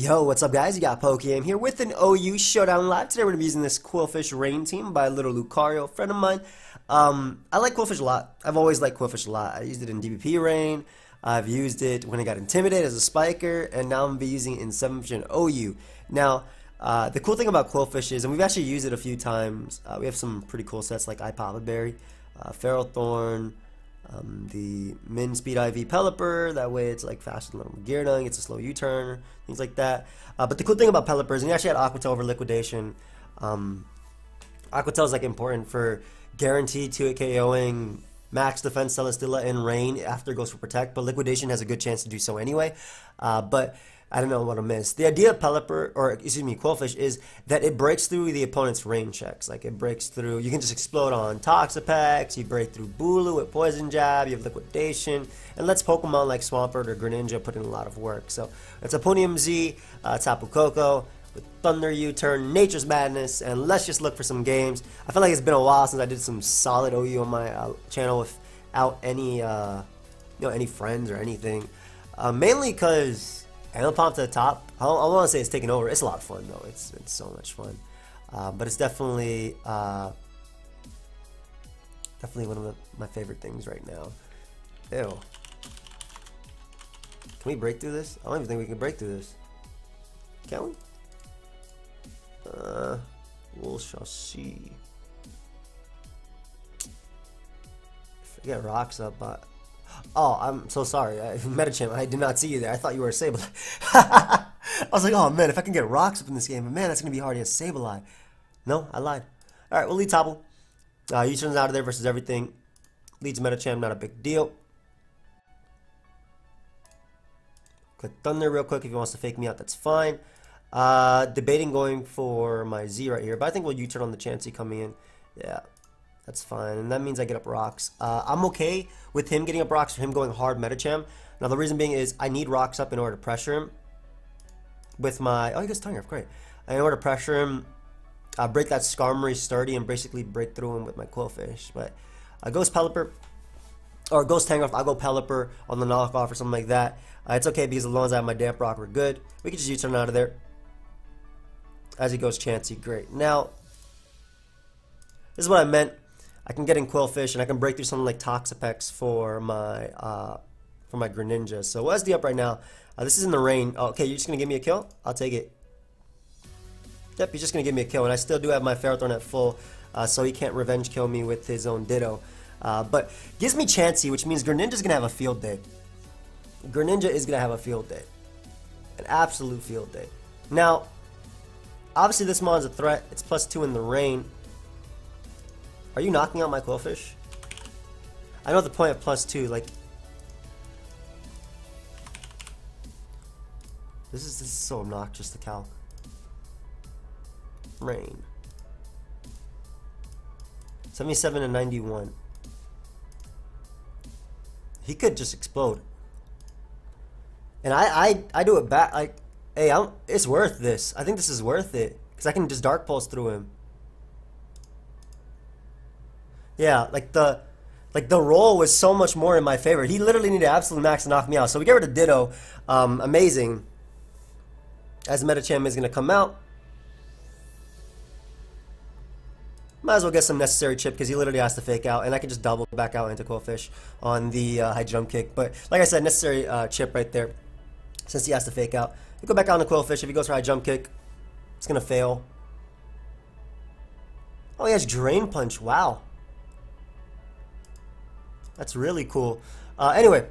Yo, what's up guys? You got PokeaimMD here with an OU Showdown Live. Today we're going to be using this QWILFISH Rain Team by Littlelucario, a friend of mine. I like QWILFISH a lot. I've always liked QWILFISH a lot. I used it in DBP Rain. I've used it when I got intimidated as a spiker, and now I'm going to be using it in 7th Gen OU. Now, the cool thing about QWILFISH is, and we've actually used it a few times, we have some pretty cool sets like Berry, Feral Thorn, the Min Speed IV Pelipper, that way it's like faster than Geardung, it's a slow U-turn, things like that. But the cool thing about Pelipper is we actually had Aquatail over Liquidation. Aquatail is like important for guaranteed 2-hit KOing, max defense Celesteela in Rain after it goes for Protect, but Liquidation has a good chance to do so anyway. But I don't know what I missed. The idea of Pelipper, or excuse me, QWILFISH, is that it breaks through the opponent's rain checks. Like it breaks through, you can just explode on Toxapex, you break through Bulu with Poison Jab, you have Liquidation, and lets Pokemon like Swampert or Greninja put in a lot of work. So it's a PokeaimMD, Tapu Koko, with Thunder U-turn, Nature's Madness, and let's just look for some games. I feel like it's been a while since I did some solid OU on my channel without any, any friends or anything. Mainly because Animal Pump to the top, I don't want to say it's taken over. It's a lot of fun though. It's so much fun. But it's definitely one of my favorite things right now. Ew. Can we break through this? I don't even think we can break through this. Can we? We shall see. If I get rocks up, but oh, I'm so sorry. Metachamp, I did not see you there. I thought you were a Sableye. I was like, oh man, if I can get rocks up in this game, man, that's going to be hard against Sableye. No, I lied. Alright, we'll lead Tapu. U-turns out of there versus everything. Leads Metachamp, not a big deal. Click Thunder real quick if he wants to fake me out, that's fine. Debating going for my Z right here, but I think we'll U-turn on the Chansey coming in. Yeah. That's fine, and that means I get up rocks. I'm okay with him getting up rocks for him going hard Metacham. Now the reason being is I need rocks up in order to pressure him with my, oh he gets Tangrowth, great. In order to pressure him, break that Skarmory sturdy and basically break through him with my QWILFISH. But Ghost Pelipper, or Ghost Tangrowth, I'll go Pelipper on the knockoff or something like that. It's okay because as long as I have my Damp Rock, we're good. We can just U-turn out of there. As he goes Chansey, great. Now, this is what I meant. I can get in QWILFISH and I can break through something like Toxapex for my Greninja. So what's the up right now? This is in the rain. Oh, okay, you're just gonna give me a kill? I'll take it. Yep, he's just gonna give me a kill, and I still do have my Ferrothorn at full, so he can't revenge kill me with his own Ditto. But gives me Chansey, which means Greninja's gonna have a field day. Greninja is gonna have a field day, an absolute field day. Now, obviously this mon's a threat. It's +2 in the rain. Are you knocking out my QWILFISH? I know the point of +2, like this is so obnoxious to calc. Rain. 77 and 91. He could just explode. And I do it back, like, hey, it's worth this. I think this is worth it because I can just Dark Pulse through him. Yeah, like the roll was so much more in my favor. He literally needed absolute max to knock me out. So we get rid of Ditto. Amazing. As Metacham is going to come out. Might as well get some necessary chip because he literally has to fake out. And I can just double back out into QWILFISH on the high jump kick. But like I said, necessary chip right there since he has to fake out. We go back out into QWILFISH. If he goes for high jump kick, it's going to fail. Oh, he has Drain Punch. Wow. That's really cool. Anyway,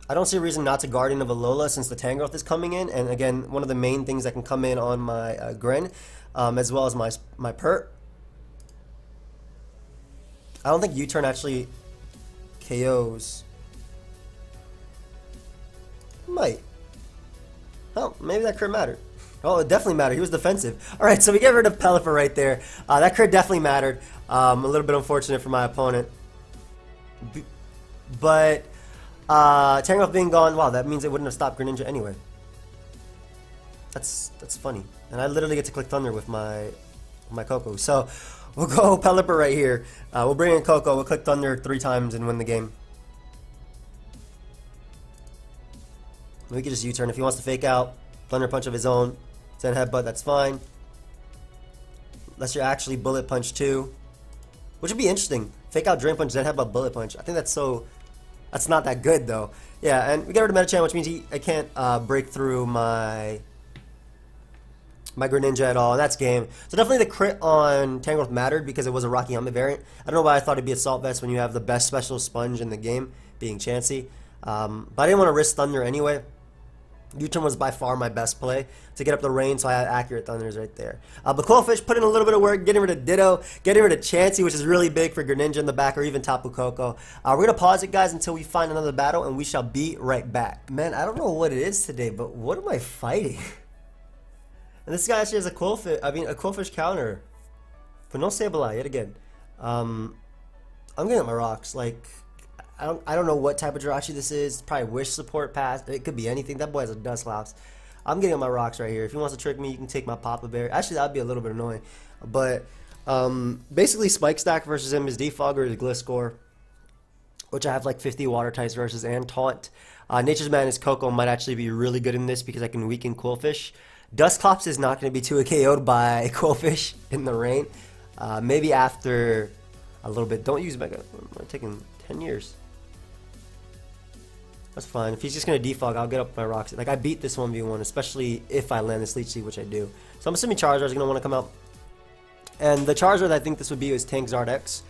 I don't see a reason not to Guardian of Alola since the Tangrowth is coming in. And again, one of the main things that can come in on my Gren, as well as my Pert. I don't think U-turn actually KOs. Might. Oh, maybe that crit mattered. Oh, it definitely mattered. He was defensive. All right, so we get rid of Pelipper right there. That crit definitely mattered. A little bit unfortunate for my opponent. But Tangrowth being gone, wow, that means it wouldn't have stopped Greninja anyway. That's funny. And I literally get to click Thunder with my Koko. So we'll go Pelipper right here. We'll bring in Koko. We'll click Thunder 3 times and win the game. We could just U-turn. If he wants to fake out, Thunder Punch of his own, Zen Headbutt, that's fine. Unless you're actually Bullet Punch too. Which would be interesting. Fake out Drain Punch, Zen Headbutt, Bullet Punch. I think that's so... That's not that good though. Yeah, and we got rid of Metachan, which means I can't break through my Greninja at all, and that's game. So definitely the crit on Tangrowth mattered because it was a Rocky Helmet variant. I don't know why I thought it'd be Assault Vest when you have the best special sponge in the game, being Chansey. But I didn't want to risk Thunder anyway. U-turn was by far my best play to get up the range, so I had accurate Thunders right there. But QWILFISH put in a little bit of work, getting rid of Ditto, getting rid of Chansey, which is really big for Greninja in the back, or even Tapu Koko. We're going to pause it, guys, until we find another battle, and we shall be right back. Man, I don't know what it is today, but what am I fighting? And this guy actually has a QWILFISH counter. But no Sableye yet again. I'm getting up my rocks. Like, I don't know what type of Jirachi this is. Probably Wish support pass. It could be anything. That boy has a Dusclops. I'm getting up my rocks right here. If he wants to trick me, you can take my Papa Berry. Actually, that would be a little bit annoying. But basically, Spike Stack versus him is Defogger is Gliscor, which I have like 50 Water types versus and Taunt. Nature's Madness Koko might actually be really good in this because I can weaken QWILFISH. Dusclops is not going to be 2 KO'd by QWILFISH in the rain. Maybe after a little bit. Don't use Mega. I'm taking 10 years. That's fine. If he's just going to defog, I'll get up my rocks. Like, I beat this 1v1, especially if I land this Leech Seed, which I do. So I'm assuming Charizard is going to want to come out. And the Charizard that I think this would be is Tankzard X.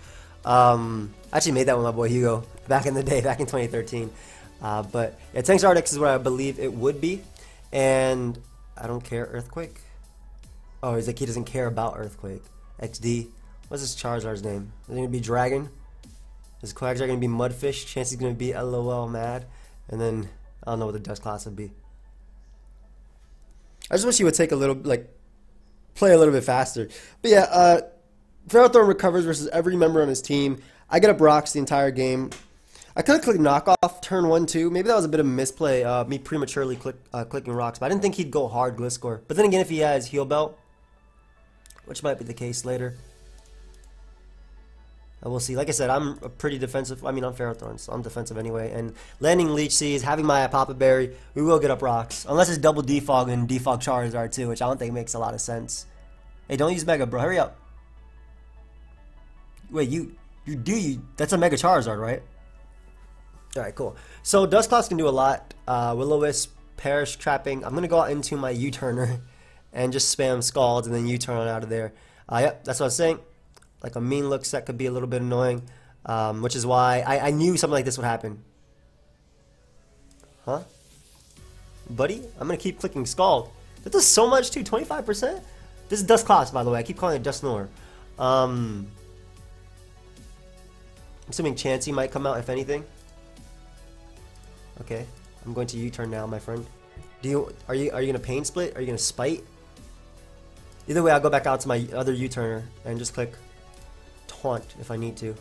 I actually made that with my boy Hugo back in the day, back in 2013. But yeah, Tankzard X is what I believe it would be. And I don't care Earthquake. Oh, he's like, he doesn't care about Earthquake. XD. What's this Charizard's name? Is it going to be Dragon? Is Quagsire going to be Mudfish? Chansey's going to be LOL Mad. And then, I don't know what the Dust class would be. I just wish he would take a little, like, play a little bit faster. But yeah, Ferrothorn recovers versus every member on his team. I get up rocks the entire game. I could have clicked knockoff turn 1-2. Maybe that was a bit of a misplay, me prematurely clicking rocks. But I didn't think he'd go hard Gliscor. But then again, if he has Heal Belt, which might be the case later, we'll see. Like I said, I'm a pretty defensive. I mean, I'm Ferrothorn, so I'm defensive anyway. And landing Leech Seeds, having my Papa Berry, we will get up rocks. Unless it's double defog and defog Charizard too, which I don't think makes a lot of sense. Hey, don't use Mega, bro. Hurry up. Wait, that's a Mega Charizard, right? Alright, cool. So Dusclops can do a lot. Will-O-Wisp, Perish Trapping. I'm going to go out into my U-turner and just spam Scald and then U-turn on out of there. Yep, that's what I was saying. Like a mean look set could be a little bit annoying, which is why I knew something like this would happen. Huh? Buddy? I'm going to keep clicking Scald. That does so much too, 25%? This is Dusclops, by the way. I keep calling it Dusnor. I'm assuming Chansey might come out, if anything. Okay, I'm going to U-turn now, my friend. Are you going to Pain Split? Are you going to Spite? Either way, I'll go back out to my other U-turner and just click Taunt if I need to.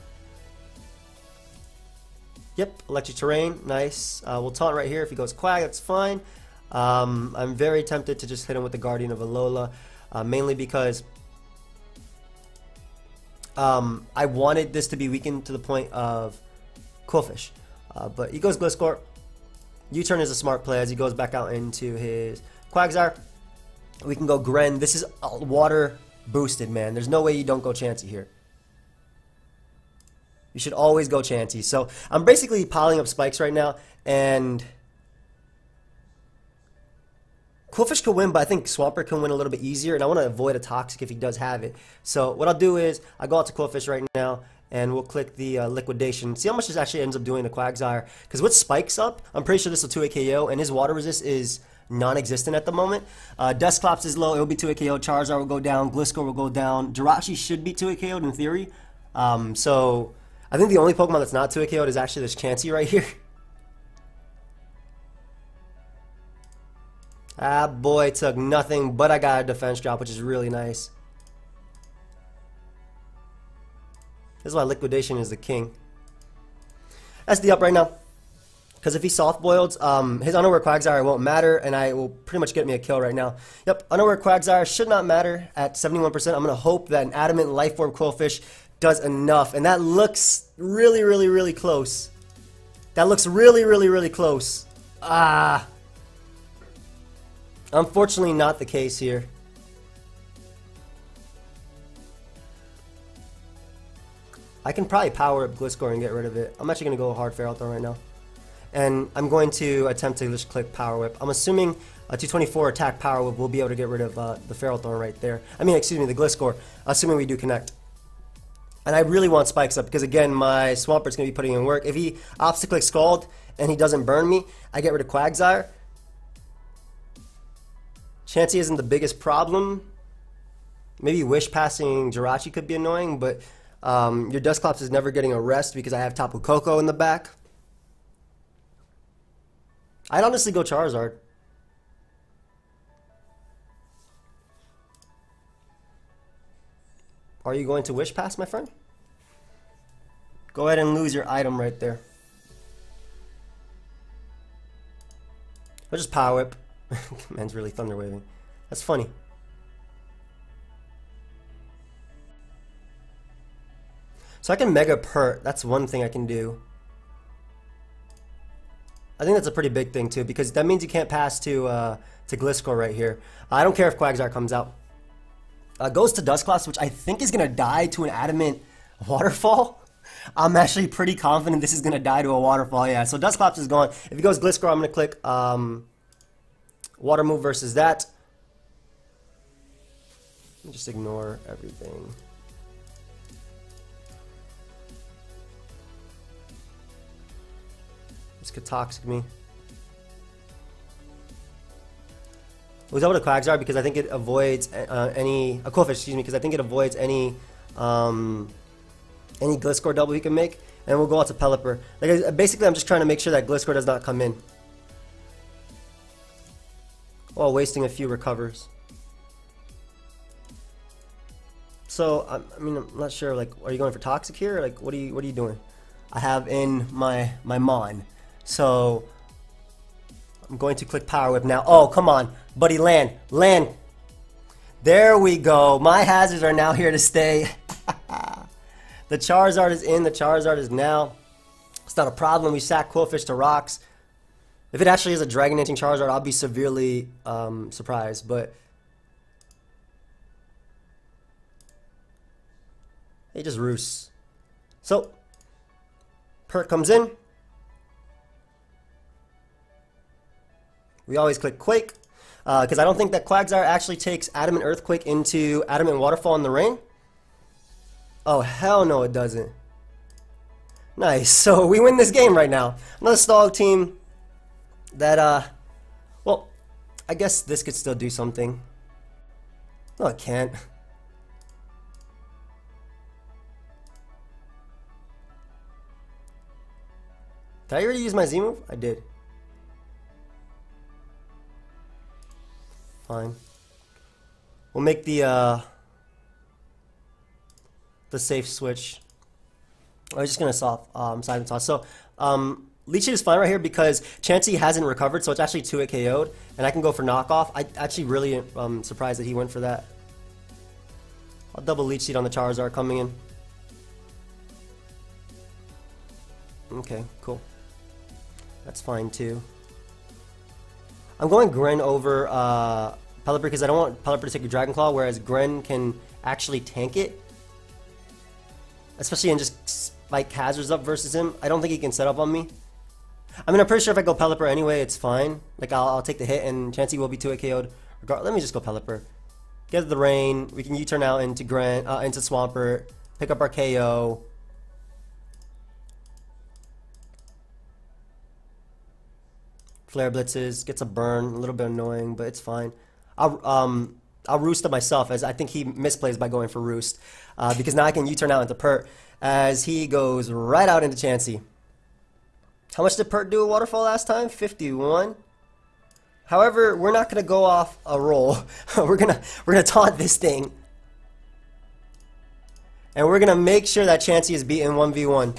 Yep, Electric Terrain, nice. We'll Taunt right here. If he goes Quag, that's fine. I'm very tempted to just hit him with the Guardian of Alola, mainly because I wanted this to be weakened to the point of QWILFISH. But he goes Gliscor. U-turn is a smart play as he goes back out into his Quagsire. We can go Gren. This is water boosted, man. There's no way you don't go Chansey here. You should always go Chansey. So I'm basically piling up spikes right now, and QWILFISH can win, but I think Swampert can win a little bit easier, and I want to avoid a Toxic if he does have it. So what I'll do is I go out to QWILFISH right now, and we'll click the Liquidation. See how much this actually ends up doing to Quagsire. Because with spikes up, I'm pretty sure this will 2 KO, and his water resist is non-existent at the moment. Dusclops is low, it will be 2 KO. Charizard will go down, Gliscor will go down. Jirachi should be 2 KO'd in theory. So I think the only Pokemon that's not 2 KO'd is actually this Chansey right here. Ah, boy, took nothing, but I got a defense drop, which is really nice. This is why Liquidation is the king. SD up right now. Because if he soft-boiled, his Unaware Quagsire won't matter, and I will pretty much get me a kill right now. Yep, Unaware Quagsire should not matter at 71%. I'm going to hope that an Adamant Life Form QWILFISH does enough. And that looks really, really, really close. That looks really, really, really close. Ah. Unfortunately, not the case here. I can probably power up Gliscor and get rid of it. I'm actually going to go hard Ferrothorn right now. And I'm going to attempt to just click Power Whip. I'm assuming a 224 attack Power Whip will be able to get rid of the Ferrothorn right there. I mean, excuse me, the Gliscor, assuming we do connect. And I really want Spikes up because, again, my Swampert's going to be putting in work. If he opts to click Scald and he doesn't burn me, I get rid of Quagsire. Chansey isn't the biggest problem. Maybe Wish passing Jirachi could be annoying, but your Dusclops is never getting a rest because I have Tapu Koko in the back. I'd honestly go Charizard. Are you going to Wish Pass, my friend? Go ahead and lose your item right there. I'll just Power Whip. Man's really thunder waving. That's funny. So I can Mega Pert. That's one thing I can do. I think that's a pretty big thing too, because that means you can't pass to Gliscor right here. I don't care if Quagsire comes out. Goes to Dusclops, which I think is going to die to an Adamant Waterfall. I'm actually pretty confident this is going to die to a Waterfall, yeah. So Dusclops is gone. If he goes Gliscor, I'm going to click Water Move versus that. Just ignore everything. This could Toxic me. Was able to Quagsire because I think it avoids any QWILFISH, excuse me, because I think it avoids any Gliscor double he can make, and we'll go out to Pelipper. Like basically, I'm just trying to make sure that Gliscor does not come in, while wasting a few recovers. So I mean, I'm not sure. Like, are you going for Toxic here? Like, what are you doing? I have in my Mon, so I'm going to click Power Whip now. Oh, come on, buddy, land. There we go. My hazards are now here to stay. The Charizard is in. The Charizard is now. It's not a problem. We sack QWILFISH to rocks. If it actually is a Dragon-Aging Charizard, I'll be severely surprised. But he just roosts. So Pert comes in. We always click Quake, because I don't think that Quagsire actually takes Adamant Earthquake into Adamant Waterfall in the rain. Oh, hell no it doesn't. Nice, so we win this game right now. Another stall team that, well, I guess this could still do something. No, it can't. Did I already use my Z move? I did. Fine. We'll make the safe switch. I was just gonna side and toss. So Leech Seed is fine right here because Chansey hasn't recovered, so it's actually 2-hit KO'd, and I can go for knockoff. I actually really surprised that he went for that. I'll double Leech Seed on the Charizard coming in. Okay, cool. That's fine too. I'm going Gren over Pelipper because I don't want Pelipper to take a Dragon Claw, whereas Gren can actually tank it. Especially in just spike hazards up versus him. I don't think he can set up on me. I mean, I'm pretty sure if I go Pelipper anyway, it's fine. Like, I'll take the hit and Chansey will be 2-hit KO'd. Let me just go Pelipper. Get the rain. We can U-turn out into into Swampert. Pick up our KO. Flare blitzes, gets a burn, a little bit annoying, but it's fine. I'll roost it myself, as I think he misplays by going for roost, because now I can U-turn out into Pert as he goes right out into Chansey. How much did Pert do a waterfall last time? 51. However, we're not gonna go off a roll. we're gonna taunt this thing, and we're gonna make sure that Chansey is beaten 1v1.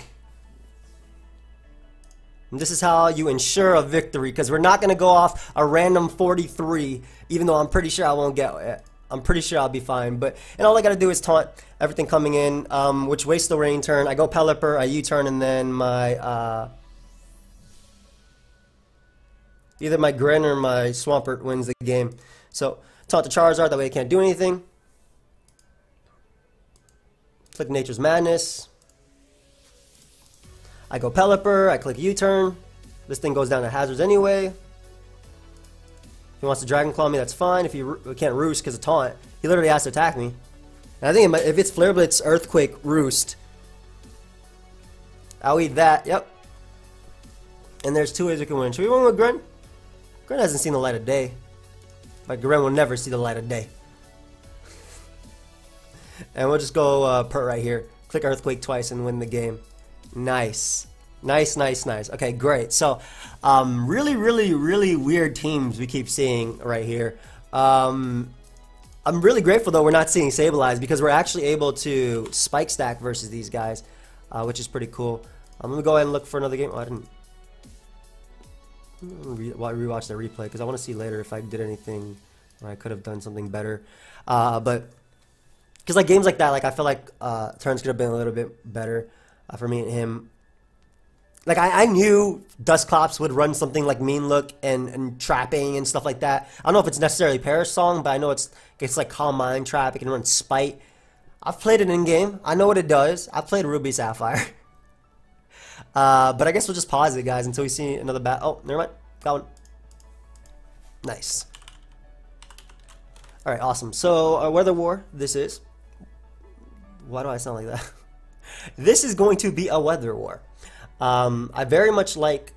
And this is how you ensure a victory, because we're not going to go off a random 43, even though I'm pretty sure I won't get it. I'm pretty sure I'll be fine. And all I got to do is taunt everything coming in, which wastes the rain turn. I go Pelipper, I U-turn, and then my Either my Gren or my Swampert wins the game. So, taunt the Charizard, that way it can't do anything. Click Nature's Madness. I go Pelipper, I click U-turn. This thing goes down to hazards anyway. If he wants to Dragon Claw me, that's fine. If he can't Roost because of taunt, he literally has to attack me. And I think if it's Flare Blitz, Earthquake, Roost, I'll eat that. Yep. And there's 2 ways we can win. Should we win with Gren? Gren hasn't seen the light of day. But Gren will never see the light of day. And we'll just go Pert right here. Click Earthquake twice and win the game. Nice. Nice, nice, nice. Okay, great. So, really, really, really weird teams we keep seeing right here. I'm really grateful, though, we're not seeing Sableye because we're actually able to spike stack versus these guys, which is pretty cool. I'm going to go ahead and look for another game. Oh, I didn't rewatch the replay because I want to see later if I did anything where I could have done something better. But because like games like that, like I feel like turns could have been a little bit better for me and him. Like I knew Dusclops would run something like Mean Look and trapping and stuff like that. I don't know if it's necessarily Perish Song, but I know it's like Calm Mind Trap. It can run Spite. I've played it in game. I know what it does. I've played Ruby Sapphire. But I guess we'll just pause it, guys, until we see another bat. Oh, never mind. Got one. Nice. All right, awesome. So our Weather War. This is. Why do I sound like that? This is going to be a Weather War. I very much like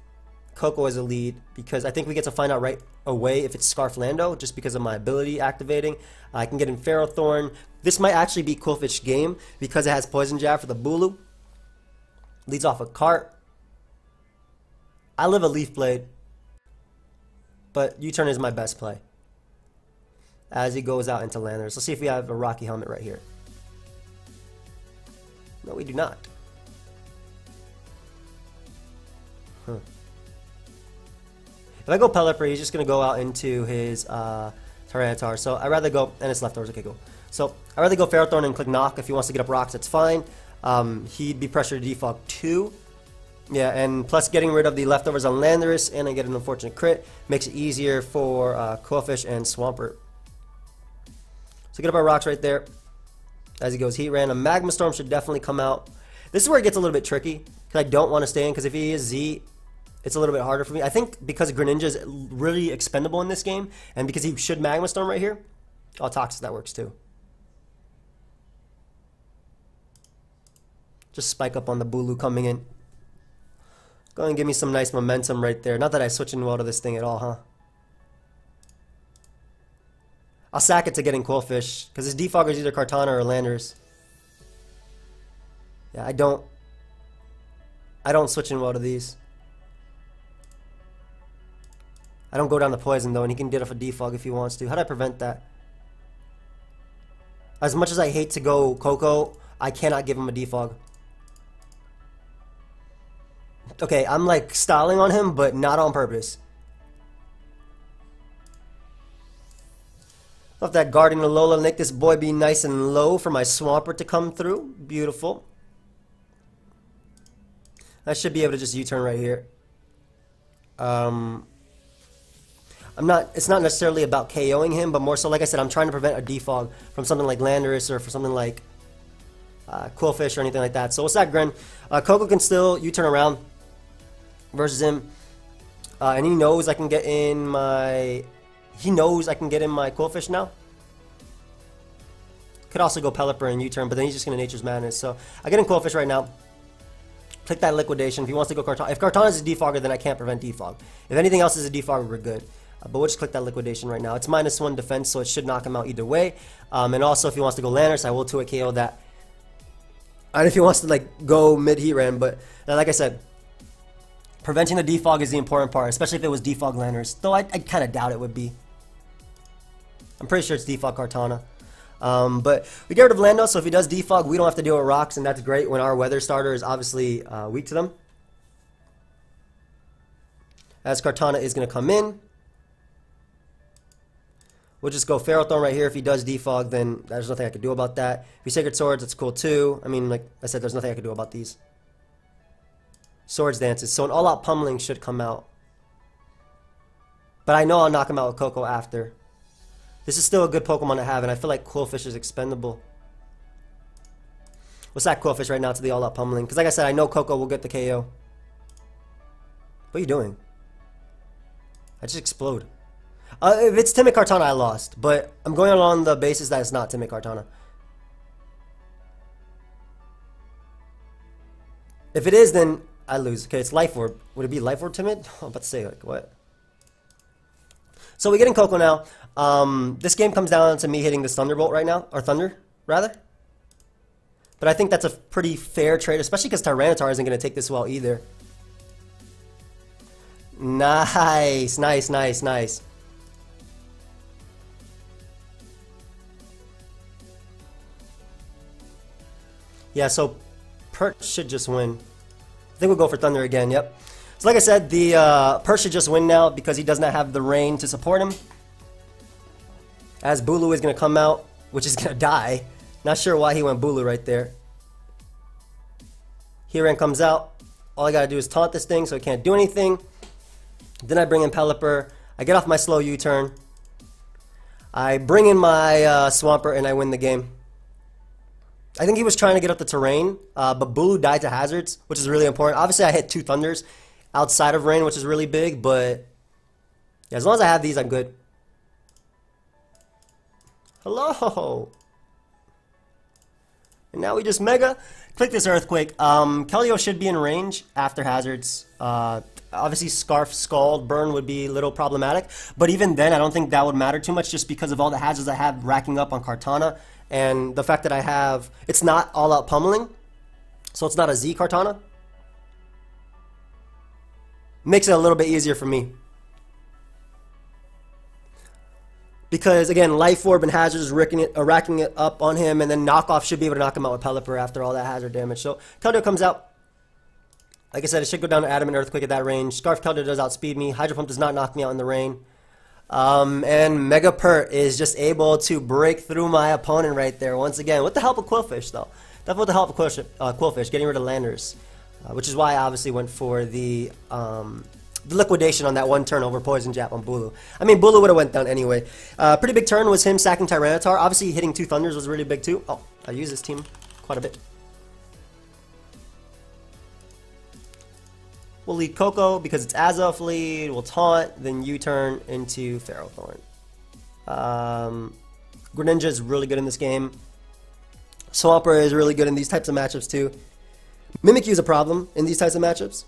Koko as a lead because I think we get to find out right away if it's Scarflando just because of my ability activating. I can get in Ferrothorn. This might actually be QWILFISH game because it has Poison Jab for the Bulu. Leads off a Cart. I live a Leaf Blade, but U-turn is my best play as he goes out into Landers. Let's see if we have a Rocky Helmet right here. No, we do not. Huh. If I go Pelipper, he's just going to go out into his Tyranitar. So I'd rather go, and it's leftovers, okay, cool. So I'd rather go Ferrothorn and click Knock. If he wants to get up rocks, that's fine. He'd be pressured to defog 2. Yeah, and plus getting rid of the leftovers on Landorus, and I get an unfortunate crit, makes it easier for QWILFISH and Swampert. So get up our rocks right there. As he goes Heat Ran, a Magma Storm should definitely come out. This is where it gets a little bit tricky, because I don't want to stay in, because if he is Z, it's a little bit harder for me. I think because Greninja is really expendable in this game, and because he should Magma Storm right here, oh, Toxic, that works too. Just spike up on the Bulu coming in. Go and give me some nice momentum right there. Not that I switch in well to this thing at all, huh? I'll sack it to getting QWILFISH, because his defogger is either Kartana or Landers. Yeah, I don't switch in well to these. I don't go down the poison though, and he can get off a defog if he wants to. How do I prevent that? As much as I hate to go Koko, I cannot give him a defog. Okay, I'm like stalling on him, but not on purpose. Let that Guardian Alola make this boy be nice and low for my Swampert to come through. Beautiful. I should be able to just U-turn right here. It's not necessarily about KOing him, but more so, like I said, I'm trying to prevent a defog from something like Landorus or for something like QWILFISH or anything like that. So what's that, Gren? Koko can still U-turn around versus him, and he knows I can get in my. He knows I can get in my QWILFISH now. Could also go Pelipper and U-turn, but then he's just gonna Nature's Madness. So I get in QWILFISH right now. Click that Liquidation. If he wants to go Kartana, if Kartana is a defogger, then I can't prevent defog. If anything else is a defogger, we're good. But we'll just click that Liquidation right now. It's -1 defense, so it should knock him out either way. And also, if he wants to go Landers, I will 2-hit KO that. And if he wants to like go mid Heat Ran, but like I said, preventing the defog is the important part, especially if it was defog Landers. Though I kind of doubt it would be. I'm pretty sure it's defog Kartana. But we get rid of Lando, so if he does defog, we don't have to deal with rocks, and that's great when our weather starter is obviously weak to them. As Kartana is going to come in. We'll just go Ferrothorn right here. If he does defog, then there's nothing I can do about that. If he Sacred Swords, that's cool too. I mean, like I said, there's nothing I can do about these. Swords Dances. So an all-out pummeling should come out. But I know I'll knock him out with Koko after. This is still a good Pokemon to have, and I feel like QWILFISH is expendable. What's that QWILFISH right now to the all-out pummeling? Because like I said, I know Koko will get the KO. What are you doing? I just explode. If it's Timid Kartana, I lost. But I'm going on the basis that it's not Timid Kartana. If it is, then I lose. Okay, it's Life Orb. Would it be Life Orb Timid? I'm about to say, like, what? So we're getting Koko now. This game comes down to me hitting this Thunderbolt right now. Or Thunder, rather. But I think that's a pretty fair trade, especially because Tyranitar isn't going to take this well either. Nice, nice, nice, nice. Yeah, so Pert should just win. I think we'll go for Thunder again, yep. So like I said, the Pert should just win now because he does not have the rain to support him. As Bulu is going to come out, which is going to die. Not sure why he went Bulu right there. Heran comes out. All I got to do is taunt this thing so it can't do anything. Then I bring in Pelipper. I get off my slow U-turn. I bring in my Swampert and I win the game. I think he was trying to get up the terrain, but Bulu died to hazards, which is really important. Obviously, I hit 2 Thunders outside of rain, which is really big, but yeah, as long as I have these, I'm good. Hello! And now we just Mega. Click this Earthquake. Keldeo should be in range after hazards. Obviously, Scarf, Scald, Burn would be a little problematic. But even then, I don't think that would matter too much just because of all the hazards I have racking up on Kartana. And the fact that I have... It's not all-out pummeling. So it's not a Z Kartana. Makes it a little bit easier for me. Because, again, Life Orb and Hazards is racking it up on him, and then Knockoff should be able to knock him out with Pelipper after all that hazard damage. So, Keldeo comes out. Like I said, it should go down to Adamant Earthquake at that range. Scarf Keldeo does outspeed me. Hydro Pump does not knock me out in the rain. And Mega Pert is just able to break through my opponent right there once again. With the help of QWILFISH, though. Definitely with the help of QWILFISH, getting rid of Landers. Which is why I obviously went for the liquidation on that one turn over Poison Jab on Bulu. I mean, Bulu would have went down anyway. Pretty big turn was him sacking Tyranitar. Obviously, hitting 2 Thunders was really big too. Oh, I use this team quite a bit. We'll lead Koko because it's Azoth lead. We'll taunt, then U-turn into Ferrothorn. Greninja is really good in this game. Swampert is really good in these types of matchups too. Mimikyu is a problem in these types of matchups.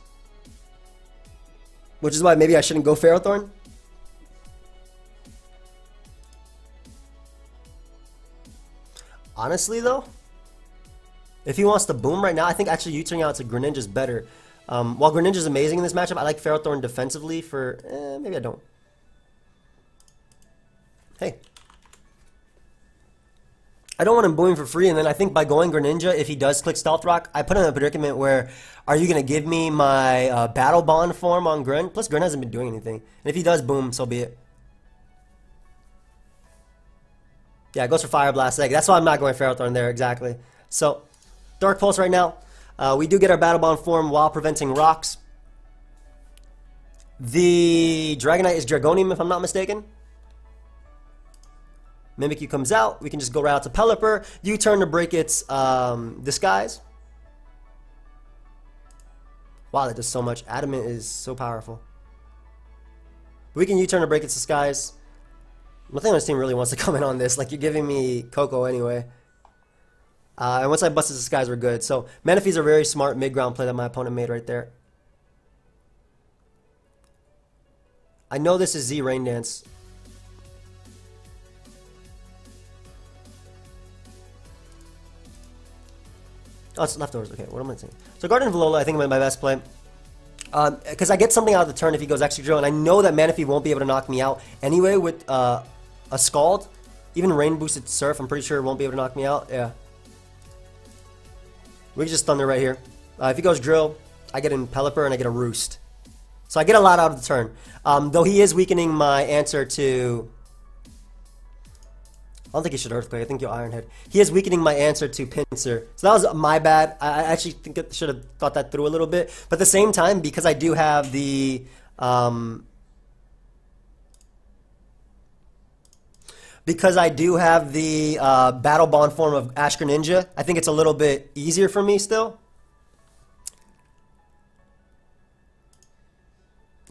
Which is why maybe I shouldn't go Ferrothorn. Honestly though, if he wants to boom right now, I think actually U-turning out to Greninja is better. While Greninja is amazing in this matchup, I like Ferrothorn defensively for... maybe I don't. Hey. I don't want him booming for free, and then I think by going Greninja, if he does click Stealth Rock, I put him in a predicament where, are you going to give me my Battle Bond form on Gren? Plus, Gren hasn't been doing anything. And if he does boom, so be it. Yeah, it goes for Fire Blast Egg. That's why I'm not going Ferrothorn there, exactly. So, Dark Pulse right now. We do get our Battle Bond form while preventing rocks. The Dragonite is Dragonium, if I'm not mistaken. Mimikyu comes out. We can just go right out to Pelipper. U-turn to break its disguise. Wow, that does so much. Adamant is so powerful. But we can U-turn to break its disguise. Nothing on this team really wants to come in on this. Like, you're giving me Koko anyway. And once I bust his disguise, we're good. So, Manaphy's a very smart mid-ground play that my opponent made right there. I know this is Z Rain Dance. Oh, it's leftovers. Okay, what am I saying? So, Garden Valola, I think, is my best play. Because I get something out of the turn if he goes Extra Drill, and I know that Manaphy won't be able to knock me out anyway with a Scald. Even Rain Boosted Surf, I'm pretty sure it won't be able to knock me out. Yeah. We can just Thunder right here. If he goes Drill, I get in Pelipper and I get a Roost. So I get a lot out of the turn. Though he is weakening my answer to... I don't think he should Earthquake. I think you'll Iron Head. He is weakening my answer to Pinsir. So that was my bad. I actually think I should have thought that through a little bit. But at the same time, because I do have the because I do have the Battle Bond form of Ash Greninja, I think it's a little bit easier for me still.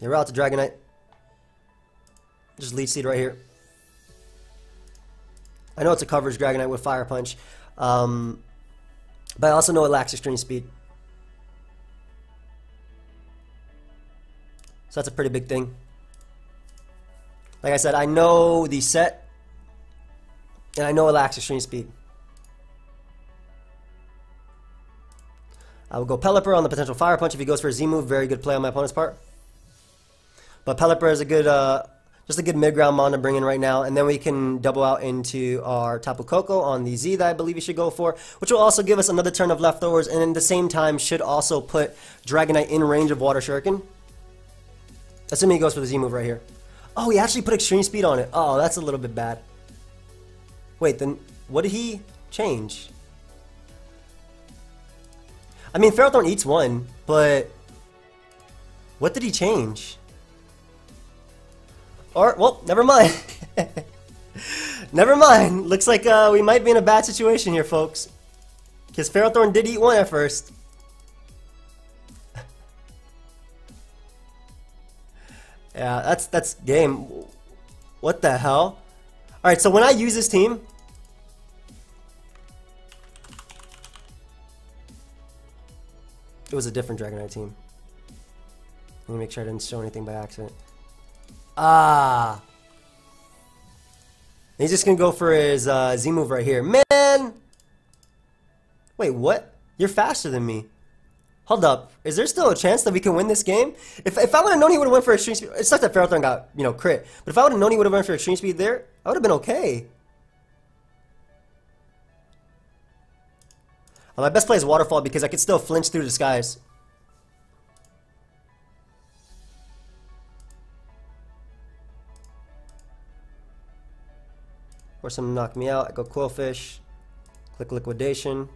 You're out to Dragonite. Just Leech Seed right here. I know it's a coverage Dragonite with Fire Punch, but I also know it lacks Extreme Speed. So that's a pretty big thing. Like I said, I know the set, and I know it lacks Extreme Speed. I will go Pelipper on the potential Fire Punch if he goes for a Z move. Very good play on my opponent's part. But Pelipper is a good, just a good mid-ground mon to bring in right now. And then we can double out into our Tapu Koko on the Z that I believe you should go for, which will also give us another turn of leftovers, and at the same time should also put Dragonite in range of Water Shuriken. Assuming he goes for the Z move right here. Oh, he actually put Extreme Speed on it. Oh, that's a little bit bad. Wait, then what did he change? I mean, Ferrothorn eats one, but what did he change? Or, well, never mind. Never mind. Looks like we might be in a bad situation here, folks. Because Ferrothorn did eat one at first. Yeah, that's game. What the hell? Alright, so when I use this team, it was a different Dragonite team. Let me make sure I didn't show anything by accident. Ah. He's just gonna go for his Z move right here. Man! Wait, what? You're faster than me. Hold up. Is there still a chance that we can win this game? If I would have known he would have went for Extreme Speed, it's not that Ferrothorn got, you know, crit. But if I would have known he would have went for Extreme Speed there, I would have been okay. My best play is Waterfall because I could still flinch through Disguise. Force him to knock me out. I go QWILFISH. Click Liquidation.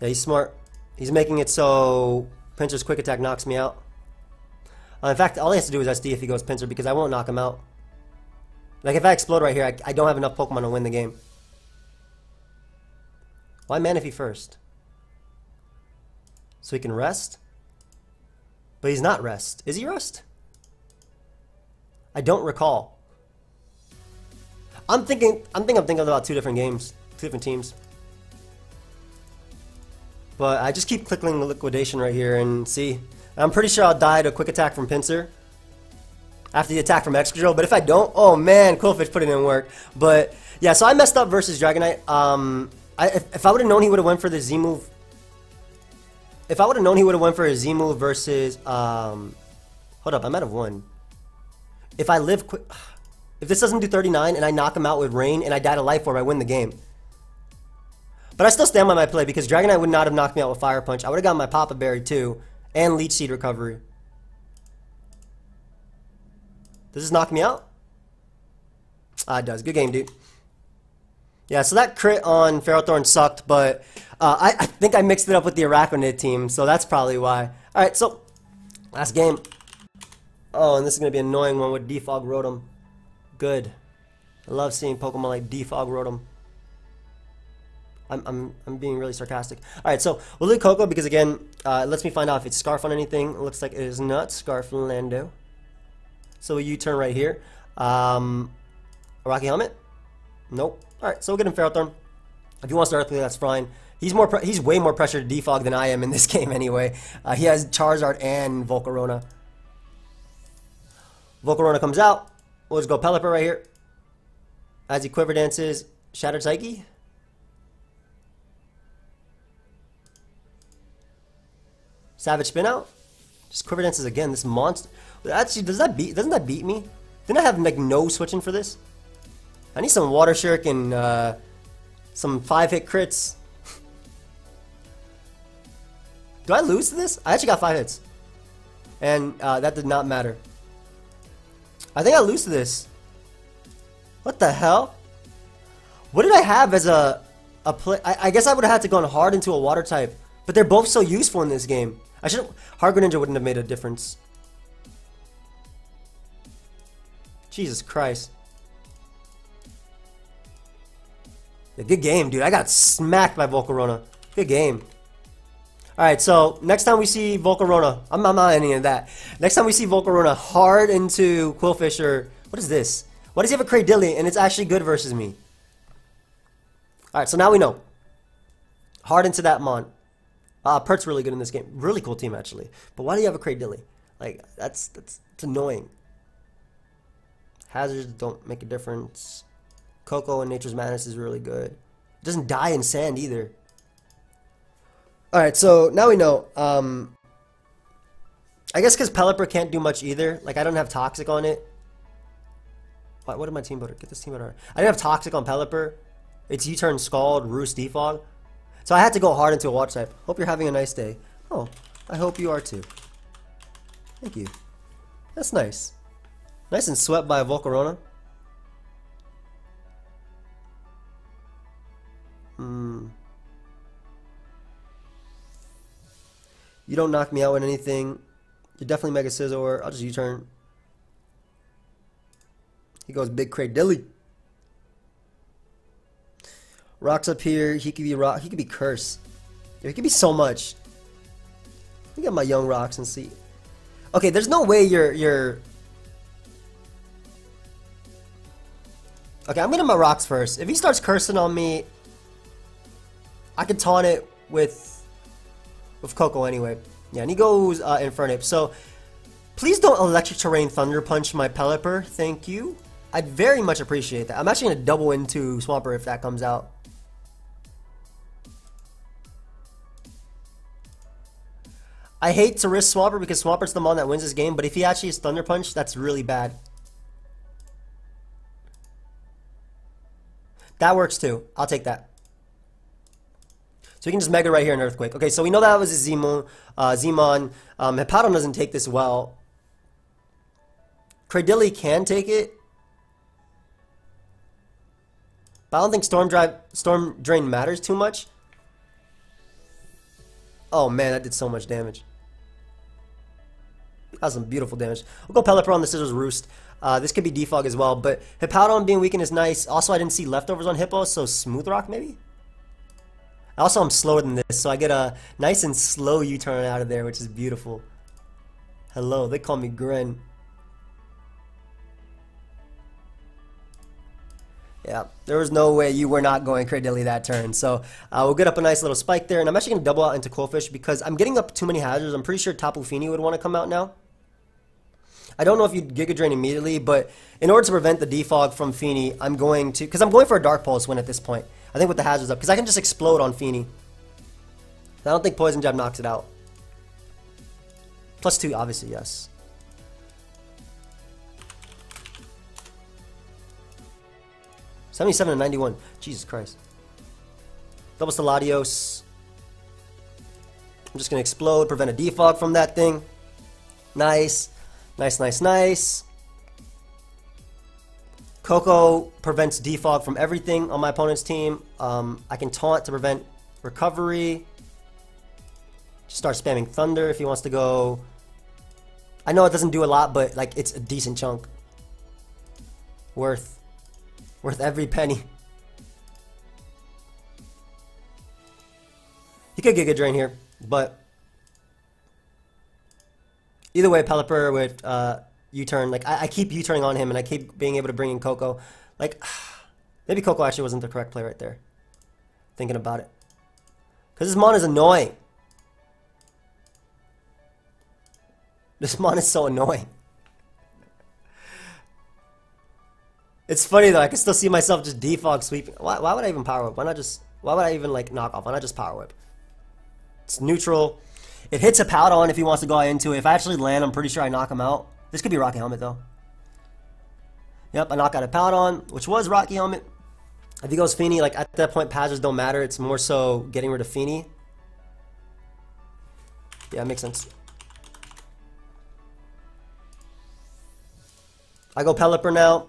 Yeah, he's smart. He's making it so Pinsir's Quick Attack knocks me out. In fact, all he has to do is SD if he goes Pinsir because I won't knock him out. Like, if I explode right here, I don't have enough Pokemon to win the game. Why Manaphy first? So he can rest? But he's not rest. Is he rest? I don't recall. I'm thinking about two different games, two different teams. But I just keep clicking Liquidation right here and see. I'm pretty sure I'll die to a Quick Attack from Pinsir after the attack from Excadrill, but if I don't, oh man, QWILFISH put it in work. But yeah, so I messed up versus Dragonite. If I would have known he would have went for the Z move, if I would have known he would have went for a Z move versus, hold up, I might have won. If I live quick, if this doesn't do 39 and I knock him out with Rain and I die to Life Orb, I win the game. But I still stand by my play because Dragonite would not have knocked me out with Fire Punch. I would have gotten my Papa Berry too, and Leech Seed recovery. Does this knock me out? Ah, it does. Good game, dude. Yeah, so that crit on Ferrothorn sucked, but I think I mixed it up with the Arachnid team, so that's probably why. Alright, so last game. Oh, and this is going to be an annoying one with Defog Rotom. Good. I love seeing Pokemon like Defog Rotom. I'm being really sarcastic. Alright, so we'll leave Koko because, again, it lets me find out if it's Scarf on anything. It looks like it is not Scarf Lando. So a U-turn right here. A Rocky Helmet? Nope. Alright, so we'll get him Ferrothorn. If he wants to Earthquake, that's fine. He's way more pressure to defog than I am in this game anyway. He has Charizard and Volcarona. Volcarona comes out. We'll just go Pelipper right here. As he Quiver Dances, Shattered Psyche. Savage Spin Out. Just Quiver Dances again. This monster. Actually, doesn't that beat me? Didn't I have like no switching for this? I need some Water Shuriken, some 5-hit crits. Do I lose to this? I actually got 5 hits. And that did not matter. I think I lose to this. What the hell? What did I have as a play? I guess I would have had to go hard into a water type. But they're both so useful in this game. Hard Greninja wouldn't have made a difference. Jesus Christ. Yeah, good game, dude. I got smacked by Volcarona. Good game. Alright, so next time we see Volcarona, I'm not any of that. Next time we see Volcarona hard into QWILFISH or... What is this? Why does he have a Cradilly and it's actually good versus me? Alright, so now we know. Hard into that Mon. Pert's really good in this game. Really cool team, actually. But why do you have a Cradilly? Like, that's annoying. Hazards don't make a difference. Koko and Nature's Madness is really good. It doesn't die in sand either. Alright, so now we know. I guess because Pelipper can't do much either. Like, I don't have Toxic on it. What did my team builder? Get this team builder. I didn't have Toxic on Pelipper. It's U-turn, Scald, Roost, Defog. So I had to go hard into a Water type. Hope you're having a nice day. Oh, I hope you are too. Thank you. That's nice. Nice and swept by a Volcarona. You don't knock me out with anything. You're definitely Mega Scizor. I'll just U-turn. He goes big Cradilly. Rocks up here. He could be rock. He could be Curse. He could be so much. Let me get my young rocks and see. Okay, there's no way you're. Okay, I'm getting my rocks first. If he starts cursing on me, I can taunt it with Koko anyway. Yeah, and he goes Infernape. So please don't Electric Terrain Thunder Punch my Pelipper. Thank you. I'd very much appreciate that. I'm actually going to double into Swampert if that comes out. I hate to risk Swampert because Swampert's the mon that wins this game, but if he actually is Thunder Punch, that's really bad. That works too. I'll take that. So we can just Mega right here in Earthquake. Okay, so we know that was a Zmon. Hippowdon doesn't take this well. Cradilly can take it. But I don't think Storm Drain matters too much. Oh man, that did so much damage. That was some beautiful damage. We'll go Pelipper on the Scissors Roost. This could be Defog as well, but Hippowdon being weakened is nice. Also, I didn't see leftovers on Hippo, so Smooth Rock maybe? Also, I'm slower than this, so I get a nice and slow U-turn out of there, which is beautiful. Hello, they call me Gren. Yeah, there was no way you were not going Cradilly that turn. So we'll get up a nice little spike there, and I'm actually going to double out into QWILFISH because I'm getting up too many hazards. I'm pretty sure Tapu Fini would want to come out now. I don't know if you'd Giga Drain immediately, but in order to prevent the defog from Fini, I'm going to, because I'm going for a Dark Pulse win at this point. I think with the hazards up, because I can just explode on Fini. I don't think Poison Jab knocks it out. +2, obviously, yes. +77 and 91. Jesus Christ. Double Steladios. I'm just going to explode, prevent a defog from that thing. Nice. Nice, nice, nice. Koko prevents defog from everything on my opponent's team. I can taunt to prevent recovery. Just start spamming Thunder if he wants to go. I know it doesn't do a lot, but like it's a decent chunk. Worth every penny. He could Giga Drain here, but either way, Pelipper with U-turn. Like I keep U-turning on him, and I keep being able to bring in Koko. Like maybe Koko actually wasn't the correct play right there. Thinking about it, because this mon is annoying. This mon is so annoying. It's funny though. I can still see myself just defog sweeping. Why would I even power whip? Why not just? Why would I even like knock off? Why not just power whip? It's neutral. It hits a Hippowdon if he wants to go into it. If I actually land, I'm pretty sure I knock him out. This could be Rocky Helmet though. Yep, I knock out a Hippowdon, which was Rocky Helmet. If he goes Fini, like at that point, Pazzers don't matter. It's more so getting rid of Fini. Yeah, it makes sense. I go Pelipper now.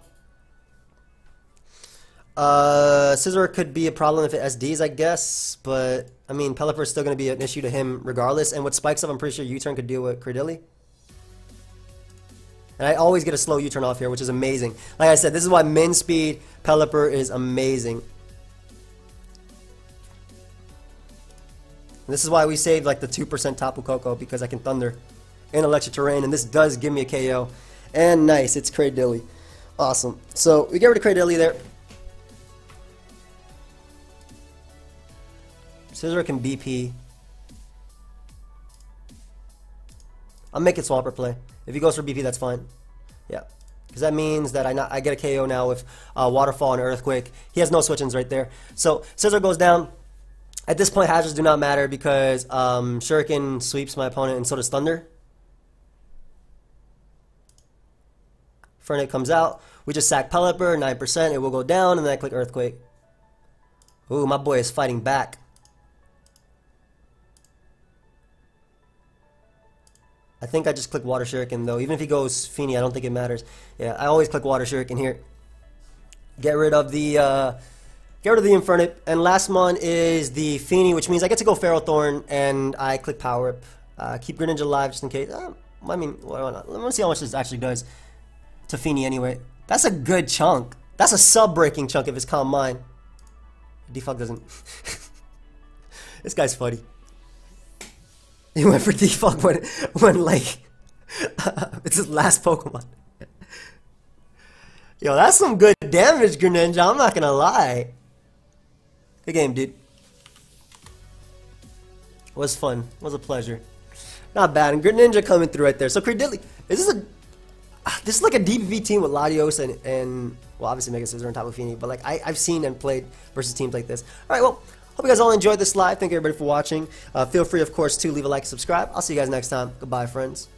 Scizor could be a problem if it SDs, I guess, but I mean, Pelipper is still going to be an issue to him regardless. And with spikes up, I'm pretty sure U-turn could deal with Cradilly. And I always get a slow U-turn off here, which is amazing. Like I said, this is why min speed Pelipper is amazing. And this is why we saved like the 2% Tapu Koko, because I can Thunder in electric terrain, and this does give me a KO. And nice, it's Cradilly. Awesome. So we get rid of Cradilly there. Scizor can BP. I'm making Swampert play. If he goes for BP, that's fine. Yeah. Because that means that I get a KO now with Waterfall and Earthquake. He has no switch-ins right there. So Scizor goes down. At this point, hazards do not matter because Shuriken sweeps my opponent and so does Thunder. Fernet comes out. We just sack Pelipper, 9%. It will go down, and then I click Earthquake. Ooh, my boy is fighting back. I think I just click Water Shuriken though. Even if he goes Feeny, I don't think it matters. Yeah, I always click Water Shuriken here. Get rid of the Infernape. And last one is the Feeny, which means I get to go Feral Thorn, and I click Power Up. Keep Greninja alive just in case. I mean, why not? Let me see how much this actually does to Feeny anyway. That's a good chunk. That's a sub-breaking chunk if it's Calm Mind. Defog doesn't. This guy's funny. He went for Defog when like it's his last Pokemon. Yo, that's some good damage, Greninja. I'm not gonna lie. Good game, dude. Was fun. Was a pleasure. Not bad. And Greninja coming through right there. So Cradilly, this is like a DPV team with Latios and well, obviously Mega Scizor and Tapu Fini, but like I've seen and played versus teams like this. All right, well. Hope you guys all enjoyed this live. Thank you everybody for watching. Feel free, of course, to leave a like and subscribe. I'll see you guys next time. Goodbye, friends.